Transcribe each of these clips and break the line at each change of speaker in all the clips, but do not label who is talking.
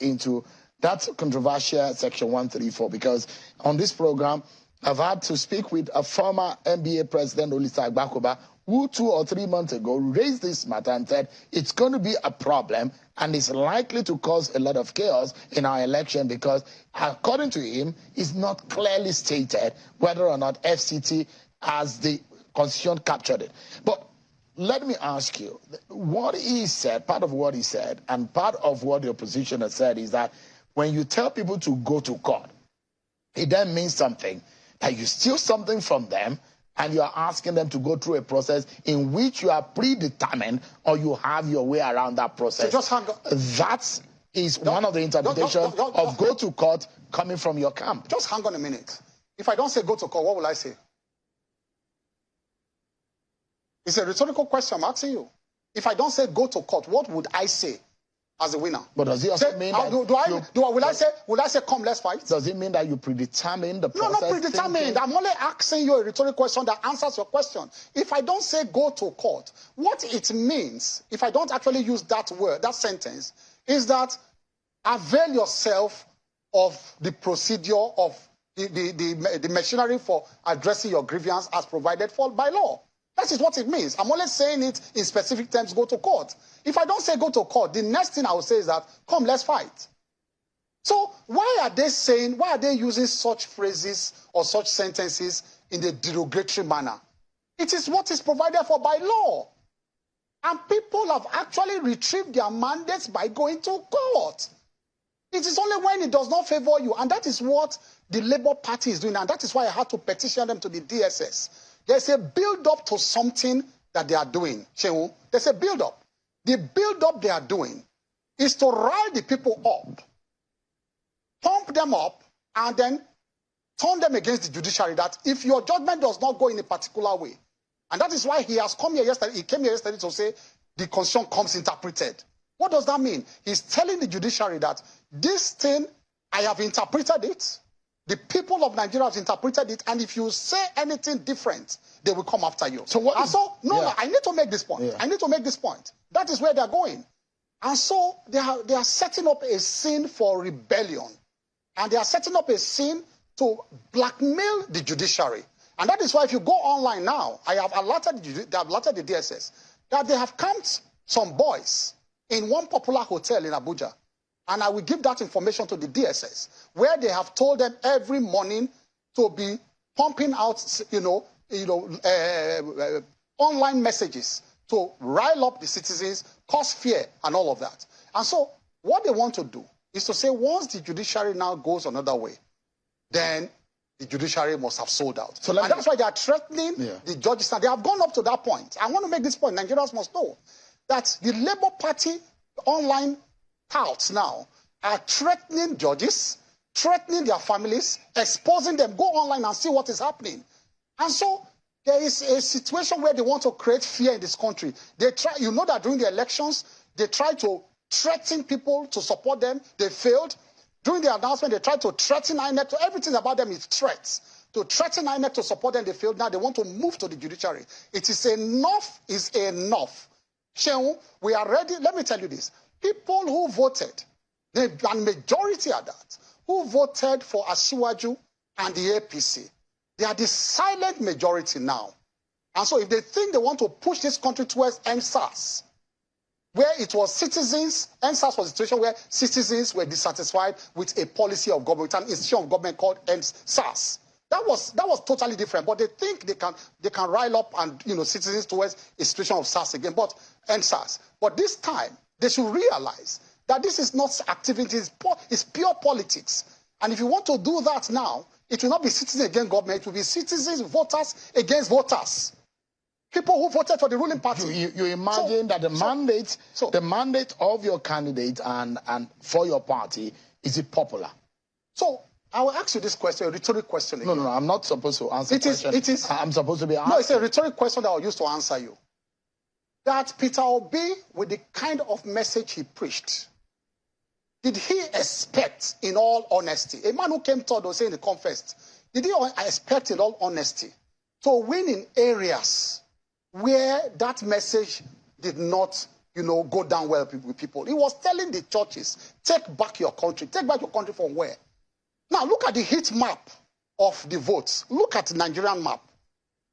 into that controversial Section 134, because on this program, I've had to speak with a former NBA president, Olisa Agbakoba, who 2 or 3 months ago raised this matter and said it's going to be a problem and it's likely to cause a lot of chaos in our election because, according to him, it's not clearly stated whether or not FCT, as the Constitution, captured it. But let me ask you, what he said, part of what he said, and part of what the opposition has said is that when you tell people to go to court, it then means something, that you steal something from them, and you are asking them to go through a process in which you are predetermined or you have your way around that process. So just hang on. That is one of the interpretations of go to court coming from your camp.
Just hang on a minute. If I don't say go to court, what will I say? It's a rhetorical question I'm asking you. If I don't say go to court, what would I say as a winner?
But does it also mean that
will I say come, let's fight?
Does it mean that you predetermine the process?
No, not predetermined. I'm only asking you a rhetorical question that answers your question. If I don't say go to court, what it means, if I don't actually use that word, that sentence, is that avail yourself of the procedure of the machinery for addressing your grievance as provided for by law. That is what it means. I'm only saying it in specific terms, go to court. If I don't say go to court, the next thing I will say is that, come, let's fight. So why are they using such phrases or such sentences in a derogatory manner? It is what is provided for by law. And people have actually retrieved their mandates by going to court. It is only when it does not favor you. And that is what the Labour Party is doing. And that is why I had to petition them to the DSS. There's a build-up to something that they are doing. There's a build-up. The build-up they are doing is to rile the people up, pump them up, and then turn them against the judiciary, that if your judgment does not go in a particular way, and that is why he has come here yesterday, he came here yesterday to say the Constitution comes interpreted. What does that mean? He's telling the judiciary that this thing, I have interpreted it, the people of Nigeria have interpreted it, and if you say anything different, they will come after you. So what? I need to make this point. Yeah. I need to make this point. That is where they're going. And so they are setting up a scene for rebellion. And they are setting up a scene to blackmail the judiciary. And that is why if you go online now, I have alerted the DSS that they have camped some boys in one popular hotel in Abuja. And I will give that information to the DSS, where they have told them every morning to be pumping out, online messages to rile up the citizens, cause fear, and all of that. And so what they want to do is to say once the judiciary now goes another way, then the judiciary must have sold out. So that's why they are threatening the judges. And they have gone up to that point. I want to make this point. Nigerians must know that the Labour Party online touts now are threatening judges, threatening their families, exposing them. Go online and see what is happening. And so there is a situation where they want to create fear in this country. They try, you know that during the elections, they tried to threaten people to support them. They failed. During the announcement, they tried to threaten INEC. Everything about them is threats. To threaten INEC to support them, they failed. Now they want to move to the judiciary. It is enough is enough. Shehu, we are ready. Let me tell you this. People who voted, the majority are that, who voted for Asiwaju and the APC, they are the silent majority now. And so if they think they want to push this country towards NSAS, where it was citizens, NSAS was a situation where citizens were dissatisfied with a policy of government, an institution of government called NSAS. That was totally different. But they think they can rile up and citizens towards a situation of SARS again, but NSAS. But this time they should realize that this is not activities, it's pure politics. And if you want to do that now, it will not be citizens against government, it will be citizens, voters against voters. People who voted for the ruling party.
You imagine that the mandate of your candidate and for your party, is it popular?
So I will ask you this question, a rhetoric question again.
No, I'm not supposed to answer
it is.
I'm supposed to be asking.
No, it's a rhetoric question that I'll use to answer you. That Peter Obi, with the kind of message he preached, did he expect, in all honesty, a man who came third or saying the confessed, did he expect, in all honesty, to win in areas where that message did not go down well with people. He was telling the churches, take back your country. Take back your country from where? Now, look at the heat map of the votes. Look at the Nigerian map.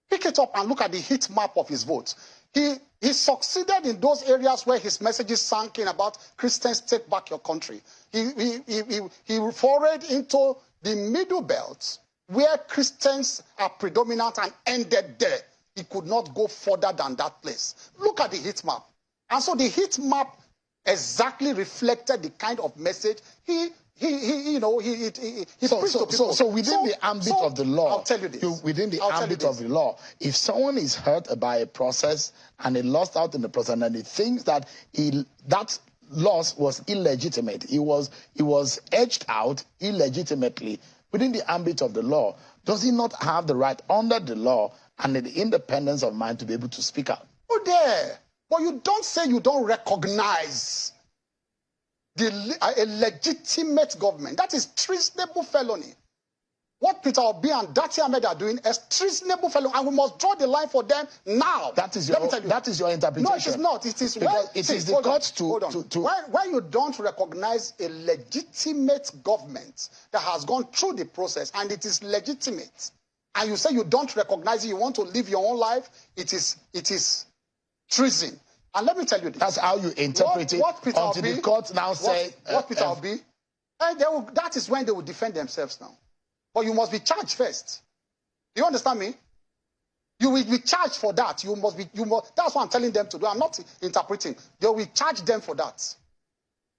Pick it up and look at the heat map of his votes. He succeeded in those areas where his messages sank in about Christians take back your country. He forayed into the middle belt where Christians are predominant and ended there. He could not go further than that place. Look at the heat map. And so the heat map exactly reflected the kind of message he preached to people.
So within the ambit of the law,
I'll tell you this.
Within the ambit of the law, if someone is hurt by a process and he lost out in the process and he thinks that that loss was illegitimate, he was edged out illegitimately within the ambit of the law, does he not have the right under the law and the independence of mind to be able to speak out?
Oh, there. But you don't say you don't recognize a legitimate government. That is treasonable felony. What Peter Obi and Dati Ahmed are doing is treasonable felony, and we must draw the line for them now.
That is your interpretation.
No, it is not. It is
because it is the courts to
when you don't recognize a legitimate government that has gone through the process and it is legitimate, and you say you don't recognize it, you want to live your own life, it is treason. And let me tell you this.
That's how you interpret it until the court now say...
What Peter Obi... that is when they will defend themselves now. But you must be charged first. You understand me? You will be charged for that. That's what I'm telling them to do. I'm not interpreting. They will charge them for that.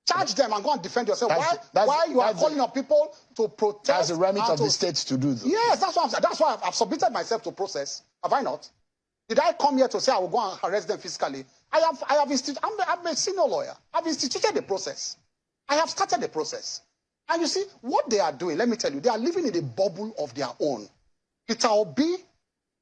Charge them and go and defend yourself. Why you are calling on people to protest?
That's the remit of the states to do, though.
Yes, that's what I'm saying. That's why I've submitted myself to process. Have I not? Did I come here to say I will go and arrest them physically? I'm a senior lawyer. I've instituted the process. I have started the process. And you see, what they are doing, let me tell you, they are living in a bubble of their own. Peter Obi,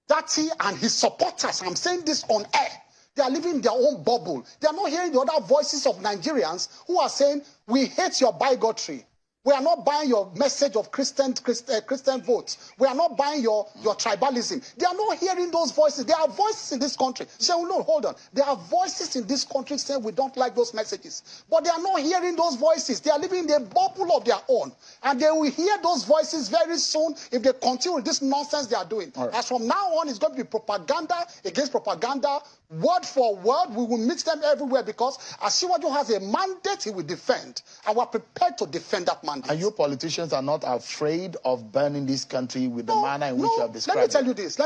Dati, and his supporters, I'm saying this on air, they are living in their own bubble. They are not hearing the other voices of Nigerians who are saying, we hate your bigotry. We are not buying your message of Christian votes. We are not buying your tribalism. They are not hearing those voices. There are voices in this country. Say, oh, no, hold on. There are voices in this country saying we don't like those messages. But they are not hearing those voices. They are living in a bubble of their own. And they will hear those voices very soon if they continue with this nonsense they are doing. Right. As from now on, it's going to be propaganda against propaganda. Word for word, we will meet them everywhere because Asiwaju has a mandate he will defend. And we're prepared to defend that mandate.
And you politicians are not afraid of burning this country with the manner in which you have described it?
Let me tell you this.